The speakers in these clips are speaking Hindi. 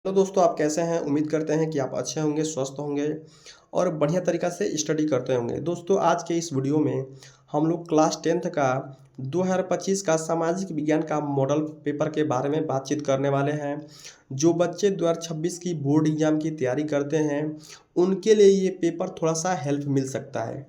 तो दोस्तों आप कैसे हैं? उम्मीद करते हैं कि आप अच्छे होंगे, स्वस्थ होंगे और बढ़िया तरीक़ा से स्टडी करते होंगे। दोस्तों आज के इस वीडियो में हम लोग क्लास 10th का 2025 का सामाजिक विज्ञान का मॉडल पेपर के बारे में बातचीत करने वाले हैं। जो बच्चे 2026 की बोर्ड एग्ज़ाम की तैयारी करते हैं, उनके लिए ये पेपर थोड़ा-सा हेल्प मिल सकता है।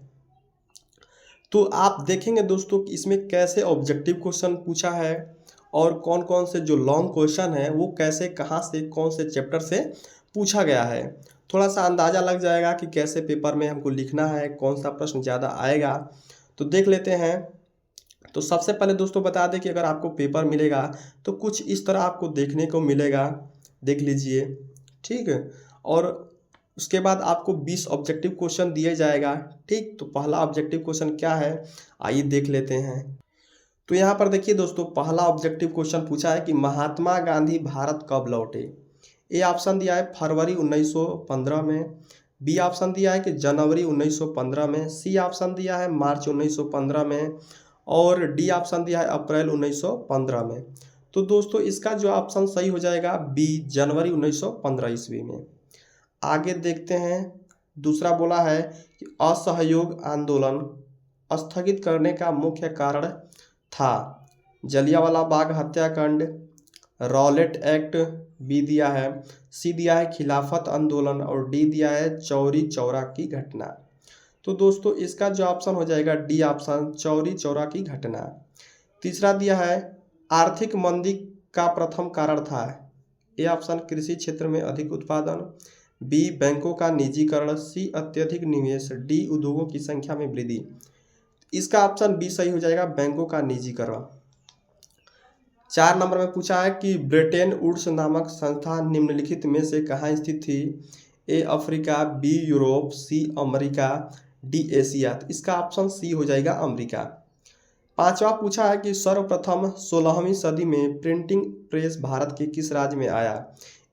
तो आप देखेंगे दोस्तों कि इसमें कैसे ऑब्जेक्टिव क्वेश्चन पूछा है और कौन-कौन से जो लॉन्ग क्वेश्चन है वो कैसे, कहाँ से, कौन से चैप्टर से पूछा गया है। थोड़ा-सा अंदाज़ा लग जाएगा कि कैसे पेपर में हमको लिखना है, कौन-सा प्रश्न ज़्यादा आएगा। तो देख लेते हैं। तो सबसे पहले दोस्तों बता दें कि अगर आपको पेपर मिलेगा तो कुछ इस तरह आपको देखने को मिलेगा, देख लीजिए, ठीक है। और उसके बाद आपको 20 ऑब्जेक्टिव क्वेश्चन दिया जाएगा, ठीक। तो पहला ऑब्जेक्टिव क्वेश्चन क्या है, आइए देख लेते हैं। तो यहाँ पर देखिए दोस्तों, पहला ऑब्जेक्टिव क्वेश्चन पूछा है कि महात्मा गांधी भारत कब लौटे। ए ऑप्शन दिया है फरवरी 1915 में, बी ऑप्शन दिया है कि जनवरी 1915 में, सी ऑप्शन दिया है मार्च 1915 में और डी ऑप्शन दिया है अप्रैल 1915 में। तो दोस्तों इसका जो ऑप्शन सही हो जाएगा बी, जनवरी 1915 ईस्वी में। आगे देखते हैं। दूसरा बोला है कि असहयोग आंदोलन स्थगित करने का मुख्य कारण था जलियांवाला बाग हत्याकांड, रॉलेट एक्ट, बी दिया है, सी दिया है खिलाफत आंदोलन और डी दिया है चौरी चौरा की घटना। तो दोस्तों इसका जो ऑप्शन हो जाएगा डी ऑप्शन, चौरी चौरा की घटना। तीसरा दिया है आर्थिक मंदी का प्रथम कारण था। ए ऑप्शन कृषि क्षेत्र में अधिक उत्पादन, बी बैंकों का निजीकरण, सी अत्यधिक निवेश, डी उद्योगों की संख्या में वृद्धि। इसका ऑप्शन बी सही हो जाएगा, बैंकों का निजीकरण। 4 नंबर में पूछा है कि ब्रिटेन वुड्स नामक संस्था निम्नलिखित में से कहाँ स्थित थी। A Africa, B Europe, C America, D Asia. तो इसका ऑप्शन सी हो जाएगा अमेरिका। 5वां पूछा है कि सर्वप्रथम 16वीं सदी में प्रिंटिंग प्रेस भारत के किस राज्य में आया।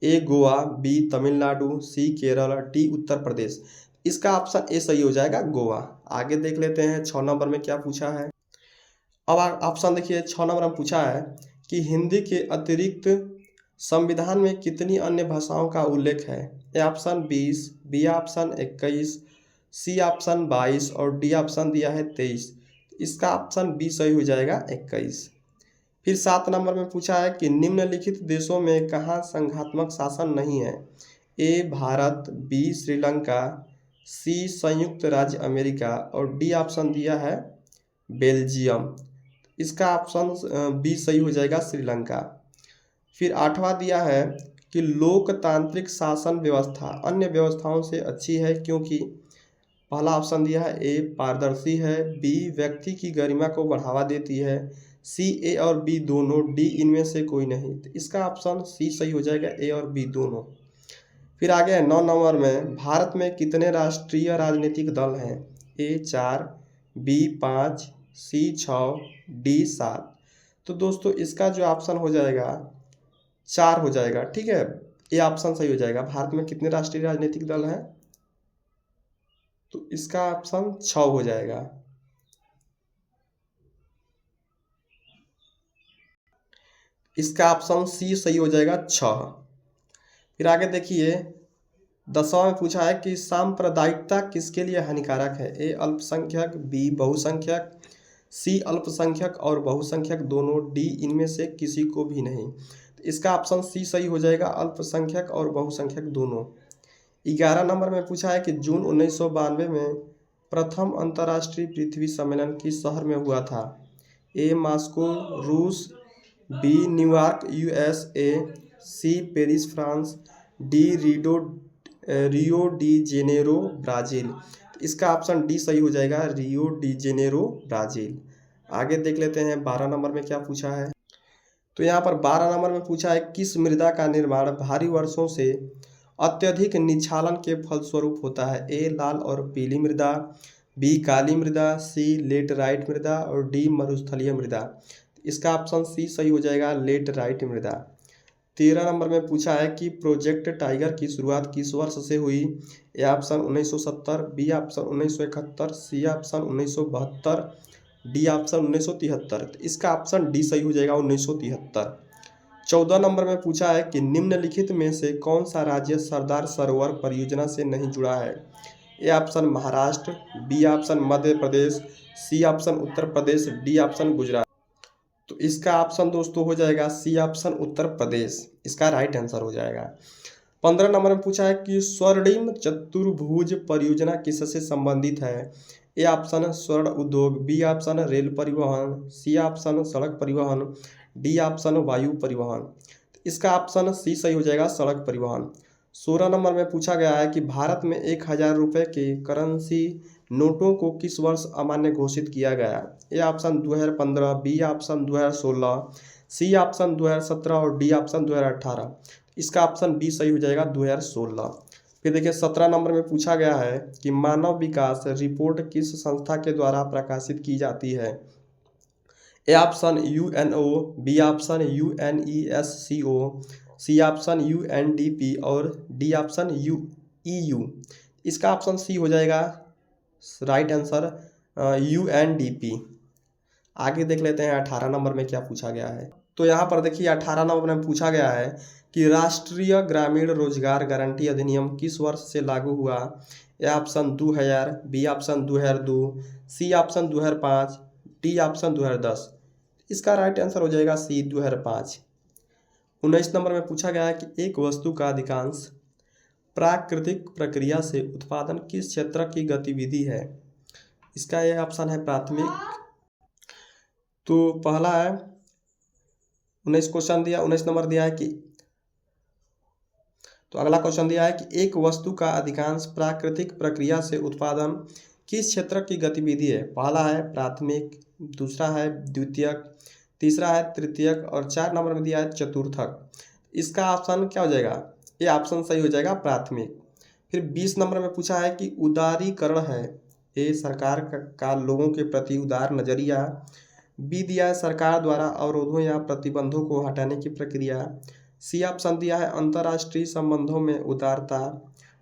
ए गोवा, बी तमिलनाडु, सी केरल, डी उत्तर प्रदेश। इसका ऑप्शन ए सही हो जाएगा, गोवा। आगे देख लेते हैं 6 नंबर में क्या पूछा है। अब ऑप्शन देखिए, 6 नंबर में पूछा है कि हिंदी के अतिरिक्त संविधान में कितनी अन्य भाषाओं का उल्लेख है। A option 20, B option 21, C option 22 और डी ऑप्शन दिया है 23। इसका ऑप्शन बी सही हो जाएगा, 21। फिर 7 नंबर में पूछा है कि निम्नलिखित देशों में कहाँ संघात्मक शासन नहीं है। ए भारत, बी श्रीलंका, सी संयुक्त राज्य अमेरिका और डी ऑप्शन दिया है बेल्जियम। इसका ऑप्शन बी सही हो जाएगा, श्रीलंका। फिर 8वां दिया है कि लोकतांत्रिक शासन व्यवस्था अन्य व्यवस्थाओं से अच्छी है क्योंकि पहला ऑप्शन दिया है ए पारदर्शी है, बी व्यक्ति की गरिमा को बढ़ावा देती है, सी ए और बी दोनों, डी इनमें से कोई नहीं। तो इसका ऑप्शन सी सही हो जाएगा, ए और बी दोनों। फिर आगे है 9 नंबर में, भारत में कितने राष्ट्रीय राजनीतिक दल हैं। ए 4, बी 5, सी 6, डी 7। तो दोस्तों इसका जो ऑप्शन हो जाएगा 4 हो जाएगा, ठीक है। ये ऑप्शन सही हो जाएगा। भारत में कितने राष्ट्रीय राजनीतिक दल हैं, तो इसका ऑप्शन 6 हो जाएगा। इसका ऑप्शन सी सही हो जाएगा, 6। फिर आगे देखिए 10वां में पूछा है कि सांप्रदायिकता किसके लिए हानिकारक है। ए अल्पसंख्यक, बी बहुसंख्यक, सी अल्पसंख्यक और बहुसंख्यक दोनों, डी इनमें से किसी को भी नहीं। तो इसका ऑप्शन सी सही हो जाएगा, अल्पसंख्यक और बहुसंख्यक दोनों। 11 नंबर में पूछा है कि जून 1992 में प्रथम अंतर्राष्ट्रीय पृथ्वी सम्मेलन किस शहर में हुआ था। A Moscow Russia, B New York USA, C Paris France, D Rio de Janeiro Brazil. तो इसका ऑप्शन डी सही हो जाएगा, रियो डी जेनेरो ब्राज़ील। आगे देख लेते हैं 12 नंबर में क्या पूछा है। तो यहाँ पर 12 नंबर में पूछा है किस मृदा का निर्माण भारी वर्षों से अत्यधिक निक्षालन के फलस्वरूप होता है। ए लाल और पीली मृदा, बी काली मृदा, सी लेटराइट मृदा और डी मरुस्थलीय मृदा। इसका ऑप्शन सी सही हो जाएगा, लेटराइट मृदा। 13 नंबर में पूछा है कि प्रोजेक्ट टाइगर की शुरुआत किस वर्ष से हुई। A option 1970, B option 1971, C option 1972, D option 1973। इसका ऑप्शन डी सही हो जाएगा, 1973। 14 नंबर में पूछा है कि निम्नलिखित में से कौन सा राज्य सरदार सरोवर परियोजना से नहीं जुड़ा है। A option Maharashtra, B option Madhya Pradesh, C option Uttar Pradesh, D option Gujarat. तो इसका ऑप्शन दोस्तों हो जाएगा सी ऑप्शन उत्तर प्रदेश, इसका राइट आंसर हो जाएगा। 15 नंबर में पूछा है कि स्वर्णिम चतुर्भुज परियोजना किससे संबंधित है। ए ऑप्शन स्वर्ण उद्योग, बी ऑप्शन रेल परिवहन, सी ऑप्शन सड़क परिवहन, डी ऑप्शन वायु परिवहन। इसका ऑप्शन सी सही हो जाएगा, सड़क परिवहन। 16 नंबर में पूछा गया है कि भारत में 1000 रुपये के करेंसी नोटों को किस वर्ष अमान्य घोषित किया गया। A option 2015, B option 2016, C option 2017 और डी ऑप्शन 2018। इसका ऑप्शन बी सही हो जाएगा, 2016। फिर देखिए 17 नंबर में पूछा गया है कि मानव विकास रिपोर्ट किस संस्था के द्वारा प्रकाशित की जाती है। A option UNO, B option UNESCO, C option UNDP और डी ऑप्शन ईयू। इसका ऑप्शन सी हो जाएगा राइट आंसर, यूएनडीपी। आगे देख लेते हैं 18 नंबर में क्या पूछा गया है। तो यहाँ पर देखिए 18 नंबर में पूछा गया है कि राष्ट्रीय ग्रामीण रोजगार गारंटी अधिनियम किस वर्ष से लागू हुआ। A option 2000, B option 2002, C option 2005, D option 2010। इसका राइट आंसर हो जाएगा सी 2005। 19 नंबर में पूछा गया है कि एक वस्तु का अधिकांश प्राकृतिक प्रक्रिया से उत्पादन किस क्षेत्र की गतिविधि है। इसका यह ऑप्शन है प्राथमिक। तो पहला है 19 क्वेश्चन दिया, 19 नंबर दिया है कि, तो अगला क्वेश्चन दिया है कि एक वस्तु का अधिकांश प्राकृतिक प्रक्रिया से उत्पादन किस क्षेत्र की गतिविधि है। पहला है प्राथमिक, दूसरा है द्वितीयक, तीसरा है तृतीयक और 4 नंबर में दिया है चतुर्थक। इसका ऑप्शन क्या हो जाएगा, ये ऑप्शन सही हो जाएगा प्राथमिक। फिर 20 नंबर में पूछा है कि उदारीकरण है। ए सरकार का लोगों के प्रति उदार नजरिया, बी दिया है सरकार द्वारा अवरोधों या प्रतिबंधों को हटाने की प्रक्रिया, सी ऑप्शन दिया है अंतर्राष्ट्रीय संबंधों में उदारता,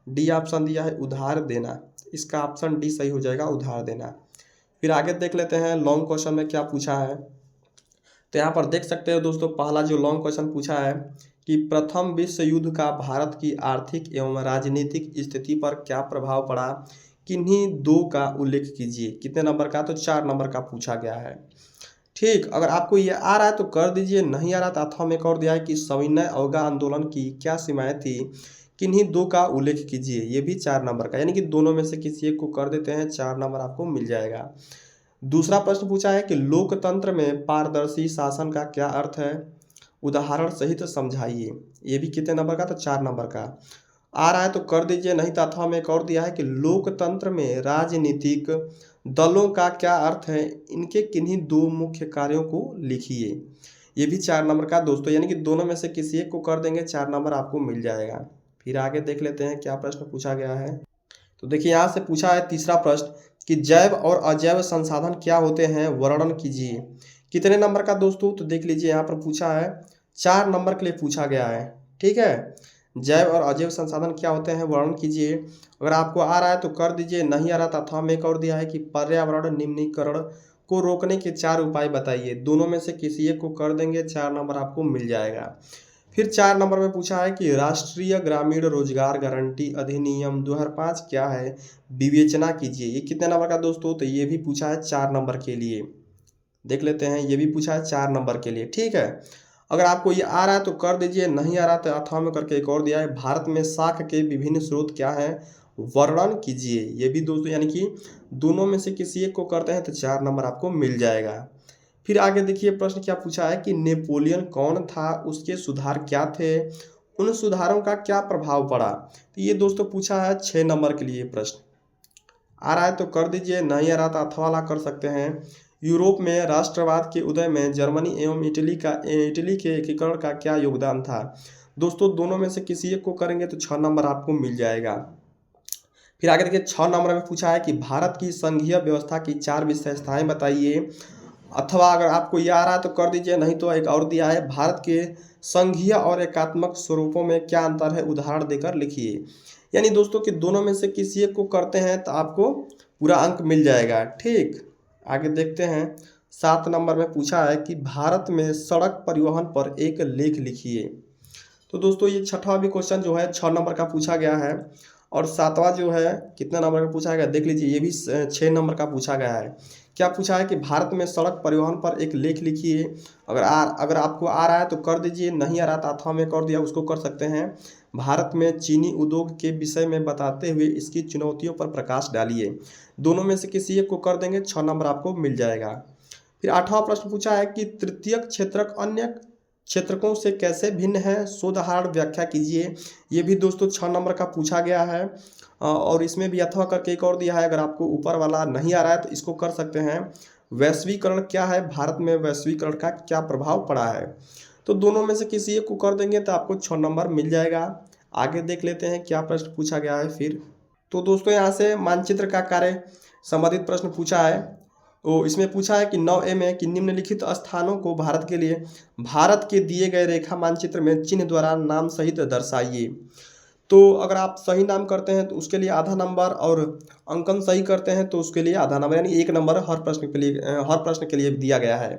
डी ऑप्शन दिया है उधार देना। इसका ऑप्शन डी सही हो जाएगा, उधार देना। फिर आगे देख लेते हैं लॉन्ग क्वेश्चन में क्या पूछा है। तो यहाँ पर देख सकते हो दोस्तों, पहला जो लॉन्ग क्वेश्चन पूछा है कि प्रथम विश्व युद्ध का भारत की आर्थिक एवं राजनीतिक स्थिति पर क्या प्रभाव पड़ा, किन्हीं दो का उल्लेख कीजिए। कितने नंबर का, तो 4 नंबर का पूछा गया है। ठीक, अगर आपको ये आ रहा है तो कर दीजिए, नहीं आ रहा तो अथवा में और दिया है कि सविनय अवज्ञा आंदोलन की क्या सीमाएं थी, किन्हीं दो का उल्लेख कीजिए। ये भी 4 नंबर का, यानी कि दोनों में से किसी एक को कर देते हैं, 4 नंबर आपको मिल जाएगा। दूसरा प्रश्न पूछा है कि लोकतंत्र में पारदर्शी शासन का क्या अर्थ है, उदाहरण सहित समझाइए। ये भी कितने नंबर का, तो 4 नंबर का। आ रहा है तो कर दीजिए, नहीं तो अथवा में एक और दिया है कि लोकतंत्र में राजनीतिक दलों का क्या अर्थ है, इनके किन्हीं दो मुख्य कार्यों को लिखिए। ये भी 4 नंबर का दोस्तों, यानी कि दोनों में से किसी एक को कर देंगे, 4 नंबर आपको मिल जाएगा। फिर आगे देख लेते हैं क्या प्रश्न पूछा गया है। तो देखिए यहाँ से पूछा है तीसरा प्रश्न कि जैव और अजैव संसाधन क्या होते हैं, वर्णन कीजिए। कितने नंबर का दोस्तों, तो देख लीजिए यहाँ पर पूछा है 4 नंबर के लिए पूछा गया है। ठीक है, जैव और अजैव संसाधन क्या होते हैं, वर्णन कीजिए। अगर आपको आ रहा है तो कर दीजिए, नहीं आ रहा था अथवा में एक और दिया है कि पर्यावरण निम्नीकरण को रोकने के 4 उपाय बताइए। दोनों में से किसी एक को कर देंगे, 4 नंबर आपको मिल जाएगा। फिर 4 नंबर में पूछा है कि राष्ट्रीय ग्रामीण रोजगार गारंटी अधिनियम 2005 क्या है, विवेचना कीजिए। ये कितने नंबर का दोस्तों, तो ये भी पूछा है 4 नंबर के लिए। देख लेते हैं, ये भी पूछा है 4 नंबर के लिए। ठीक है, अगर आपको ये आ रहा है तो कर दीजिए, नहीं आ रहा तो अथवा में करके एक और दिया है भारत में शाख के विभिन्न स्रोत क्या है, वर्णन कीजिए। ये भी दोस्तों, यानी कि दोनों में से किसी एक को करते हैं तो 4 नंबर आपको मिल जाएगा। फिर आगे देखिए प्रश्न क्या पूछा है कि नेपोलियन कौन था, उसके सुधार क्या थे, उन सुधारों का क्या प्रभाव पड़ा। तो ये दोस्तों पूछा है 6 नंबर के लिए प्रश्न। आ रहा है तो कर दीजिए, नहीं आ रहा तो अथवा वाला कर सकते हैं। यूरोप में राष्ट्रवाद के उदय में जर्मनी एवं इटली के एकीकरण का क्या योगदान था। दोस्तों दोनों में से किसी एक को करेंगे तो 6 नंबर आपको मिल जाएगा। फिर आगे देखिए 6 नंबर में पूछा है कि भारत की संघीय व्यवस्था की 4 विशेषताएं बताइए। अथवा अगर आपको ये आ रहा है तो कर दीजिए, नहीं तो एक और दिया है भारत के संघीय और एकात्मक स्वरूपों में क्या अंतर है, उदाहरण देकर लिखिए। यानी दोस्तों कि दोनों में से किसी एक को करते हैं तो आपको पूरा अंक मिल जाएगा। ठीक, आगे देखते हैं 7 नंबर में पूछा है कि भारत में सड़क परिवहन पर एक लेख लिखिए। तो दोस्तों ये छठवां भी क्वेश्चन जो है 6 नंबर का पूछा गया है, और सातवां जो है कितने नंबर का पूछा गया देख लीजिए, ये भी 6 नंबर का पूछा गया है। क्या पूछा है कि भारत में सड़क परिवहन पर एक लेख लिखिए। अगर आपको आ रहा है तो कर दीजिए, नहीं आ रहा तो अथवा में कर दिया उसको कर सकते हैं। भारत में चीनी उद्योग के विषय में बताते हुए इसकी चुनौतियों पर प्रकाश डालिए। दोनों में से किसी एक को कर देंगे, 6 नंबर आपको मिल जाएगा। फिर 8वां प्रश्न पूछा है कि तृतीयक क्षेत्रक अन्य क्षेत्रकों से कैसे भिन्न है, शोधाहार व्याख्या कीजिए। ये भी दोस्तों 6 नंबर का पूछा गया है, और इसमें भी अथवा करके एक और दिया है। अगर आपको ऊपर वाला नहीं आ रहा है तो इसको कर सकते हैं। वैश्वीकरण क्या है, भारत में वैश्वीकरण का क्या प्रभाव पड़ा है। तो दोनों में से किसी एक को कर देंगे तो आपको 6 नंबर मिल जाएगा। आगे देख लेते हैं क्या प्रश्न पूछा गया है फिर। तो दोस्तों यहाँ से मानचित्र का कार्य संबंधित प्रश्न पूछा है। तो इसमें पूछा है कि 9A में कि निम्नलिखित स्थानों को भारत के दिए गए रेखा मानचित्र में चिन्ह द्वारा नाम सहित दर्शाइए। तो अगर आप सही नाम करते हैं तो उसके लिए आधा नंबर, और अंकन सही करते हैं तो उसके लिए आधा नंबर, यानी 1 नंबर हर प्रश्न के लिए दिया गया है।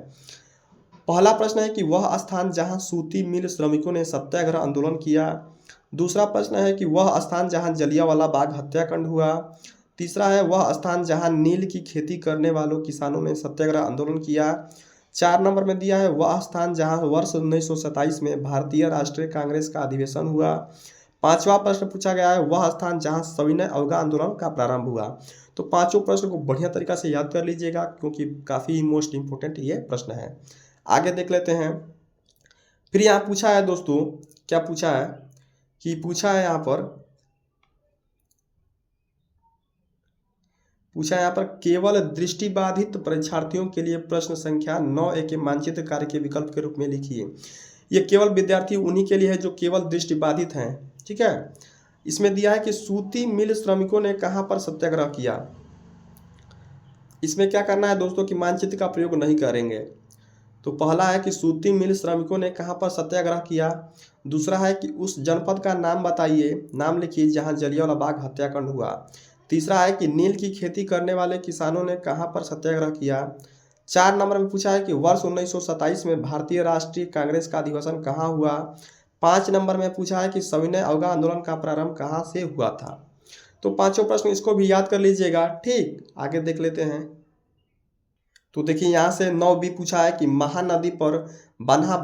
पहला प्रश्न है कि वह स्थान जहां सूती मिल श्रमिकों ने सत्याग्रह आंदोलन किया। दूसरा प्रश्न है कि वह स्थान जहां जलियांवाला बाग हत्याकांड हुआ। तीसरा है वह स्थान जहां नील की खेती करने वालों किसानों ने सत्याग्रह आंदोलन किया। 4 नंबर में दिया है वह स्थान जहां वर्ष 1927 में भारतीय राष्ट्रीय कांग्रेस का अधिवेशन हुआ। 5वां प्रश्न पूछा गया है वह स्थान जहां सविनय अवज्ञा आंदोलन का प्रारंभ हुआ। तो पांचों प्रश्न को बढ़िया तरीका से याद कर लीजिएगा, क्योंकि काफ़ी मोस्ट इंपोर्टेंट ये प्रश्न है। आगे देख लेते हैं। फिर यहाँ पूछा है दोस्तों, क्या पूछा है कि पूछा है यहाँ पर केवल दृष्टिबाधित परीक्षार्थियों के लिए प्रश्न संख्या 9A के मानचित्र कार्य के विकल्प के रूप में लिखिए। ये केवल विद्यार्थी उन्हीं के लिए है जो केवल दृष्टिबाधित हैं, ठीक है। इसमें दिया है कि सूती मिल श्रमिकों ने कहाँ पर सत्याग्रह किया। इसमें क्या करना है दोस्तों कि मानचित्र का प्रयोग नहीं करेंगे। तो पहला है कि सूती मिल श्रमिकों ने कहाँ पर सत्याग्रह किया। दूसरा है कि उस जनपद का नाम बताइए, नाम लिखिए जहाँ जलियांवाला बाग हत्याकांड हुआ। तीसरा है कि नील की खेती करने वाले किसानों ने कहाँ पर सत्याग्रह किया। 4 नंबर में पूछा है कि वर्ष 1927 में भारतीय राष्ट्रीय कांग्रेस का अधिवेशन कहाँ हुआ। 5 नंबर में पूछा है कि सविनय अवज्ञा आंदोलन का प्रारंभ कहाँ से हुआ था। तो पांचों प्रश्न इसको भी याद कर लीजिएगा, ठीक। आगे देख लेते हैं। तो देखिए यहाँ से 9B पूछा है कि महानदी पर बना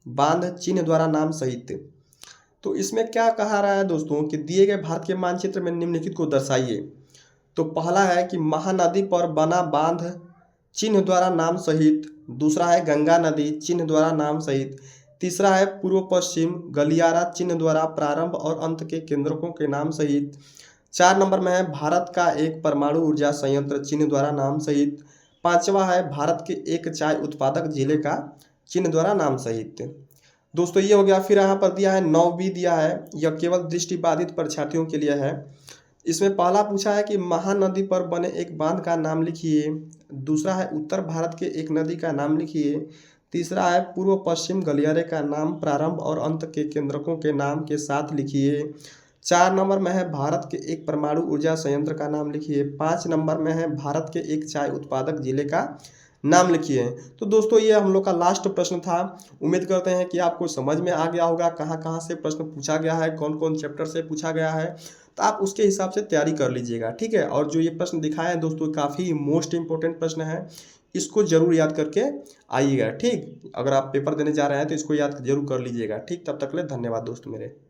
बांध चिन्ह द्वारा नाम सहित। तो इसमें क्या कहा रहा है दोस्तों कि दिए गए भारत के मानचित्र में निम्नलिखित को दर्शाइए। तो पहला है कि महानदी पर बना बांध चिन्ह द्वारा नाम सहित। दूसरा है गंगा नदी चिन्ह द्वारा नाम सहित। तीसरा है पूर्व पश्चिम गलियारा चिन्ह द्वारा प्रारंभ और अंत के केंद्रकों के नाम सहित। 4 नंबर में है भारत का एक परमाणु ऊर्जा संयंत्र चिन्ह द्वारा नाम सहित। 5वां है भारत के एक चाय उत्पादक जिले का चिन्ह द्वारा नाम सहित। दोस्तों ये हो गया। फिर यहाँ पर दिया है 9B दिया है, यह केवल दृष्टिबाधित परीक्षार्थियों के लिए है। इसमें पहला पूछा है कि महानदी पर बने एक बांध का नाम लिखिए। दूसरा है उत्तर भारत के एक नदी का नाम लिखिए। तीसरा है पूर्व पश्चिम गलियारे का नाम प्रारंभ और अंत के केंद्रकों के नाम के साथ लिखिए। 4 नंबर में है भारत के एक परमाणु ऊर्जा संयंत्र का नाम लिखिए। 5 नंबर में है भारत के एक चाय उत्पादक जिले का नाम लिखिए। तो दोस्तों ये हम लोग का लास्ट प्रश्न था। उम्मीद करते हैं कि आपको समझ में आ गया होगा कहाँ कहाँ से प्रश्न पूछा गया है, कौन कौन चैप्टर से पूछा गया है। तो आप उसके हिसाब से तैयारी कर लीजिएगा, ठीक है। और जो ये प्रश्न दिखाए हैं दोस्तों काफ़ी मोस्ट इंपॉर्टेंट प्रश्न है, इसको जरूर याद करके आइएगा, ठीक। अगर आप पेपर देने जा रहे हैं तो इसको याद जरूर कर लीजिएगा, ठीक। तब तक के लिए धन्यवाद दोस्त मेरे।